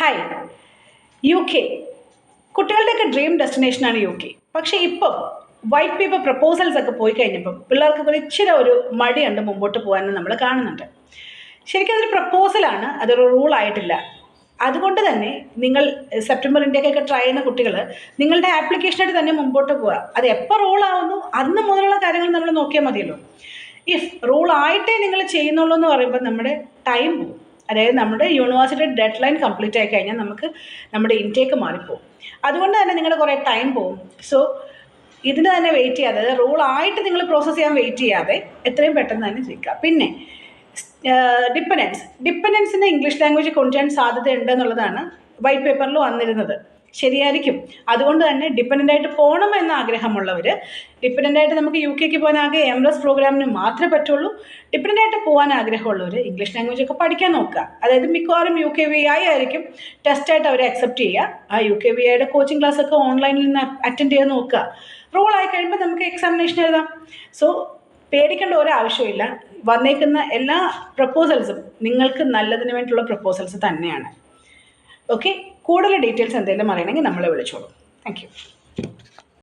Hi. U K കുട്ടികളുടെയൊക്കെ dream ഡെസ്റ്റിനേഷനാണ് U K. പക്ഷേ ഇപ്പം വൈറ്റ് പേപ്പർ പ്രപ്പോസൽസ് ഒക്കെ പോയി കഴിഞ്ഞപ്പം പിള്ളേർക്ക് ഒരു ഇച്ചിരി ഒരു മടിയുണ്ട് മുമ്പോട്ട് പോകാമെന്ന് നമ്മൾ കാണുന്നുണ്ട്. ശരിക്കും അതൊരു പ്രപ്പോസലാണ്, അതൊരു റൂളായിട്ടില്ല. അതുകൊണ്ട് തന്നെ നിങ്ങൾ സെപ്റ്റംബർ ഇന്ത്യക്കൊക്കെ ട്രൈ ചെയ്യുന്ന കുട്ടികൾ നിങ്ങളുടെ ആപ്ലിക്കേഷനായിട്ട് തന്നെ മുമ്പോട്ട് പോവുക. അത് എപ്പോൾ റൂളാവുന്നു അന്ന് മുതലുള്ള കാര്യങ്ങൾ നമ്മൾ നോക്കിയാൽ മതിയല്ലോ. ഇഫ് റൂളായിട്ടേ നിങ്ങൾ ചെയ്യുന്നുള്ളൂ എന്ന് പറയുമ്പോൾ നമ്മുടെ ടൈം പോകും. അതായത് നമ്മുടെ യൂണിവേഴ്സിറ്റി ഡെഡ് ലൈൻ കംപ്ലീറ്റ് ആയി കഴിഞ്ഞാൽ നമുക്ക് നമ്മുടെ ഇൻടേക്ക് മാറിപ്പോകും. അതുകൊണ്ട് തന്നെ നിങ്ങളുടെ കുറേ ടൈം പോകും. സോ ഇതിന് തന്നെ വെയിറ്റ് ചെയ്യാതെ, അതായത് റൂളായിട്ട് നിങ്ങൾ പ്രോസസ്സ് ചെയ്യാൻ വെയിറ്റ് ചെയ്യാതെ എത്രയും പെട്ടെന്ന് തന്നെ ചെയ്യുക. പിന്നെ ഡിപ്പെൻഡൻസിന് ഇംഗ്ലീഷ് ലാംഗ്വേജ് കൊണ്ടുവരാൻ സാധ്യതയുണ്ട് എന്നുള്ളതാണ് വൈറ്റ് പേപ്പറിൽ വന്നിരുന്നത്. ശരിയായിരിക്കും. അതുകൊണ്ട് തന്നെ ഡിപ്പെൻഡൻ്റായിട്ട് പോകണം എന്ന ആഗ്രഹമുള്ളവർ, ഡിപ്പെൻഡൻ്റായിട്ട് നമുക്ക് യു കെക്ക് പോകാൻ ആകെ എംറസ് പ്രോഗ്രാമിന് മാത്രമേ പറ്റുള്ളൂ. ഡിപ്പെൻഡൻ്റായിട്ട് പോകാൻ ആഗ്രഹമുള്ളവർ ഇംഗ്ലീഷ് ലാംഗ്വേജ് ഒക്കെ പഠിക്കാൻ നോക്കുക. അതായത് മിക്കവാറും UKVI ആയിരിക്കും ടെസ്റ്റായിട്ട് അവർ അക്സെപ്റ്റ് ചെയ്യുക. ആ UKVIയുടെ കോച്ചിങ് ക്ലാസ്സൊക്കെ ഓൺലൈനിൽ നിന്ന് അറ്റൻഡ് ചെയ്ത് നോക്കുക. റോളായി കഴിയുമ്പോൾ നമുക്ക് എക്സാമിനേഷൻ എഴുതാം. സോ പേടിക്കേണ്ട ഒരാവശ്യമില്ല. വന്നേക്കുന്ന എല്ലാ പ്രപ്പോസൽസും നിങ്ങൾക്ക് നല്ലതിന് വേണ്ടിയിട്ടുള്ള പ്രപ്പോസൽസ് തന്നെയാണ്. ഓക്കെ. കൂടുതൽ ഡീറ്റെയിൽസ് എന്തെങ്കിലും അറിയണമെങ്കിൽ നമ്മളെ വിളിച്ചോളൂ. Thank you.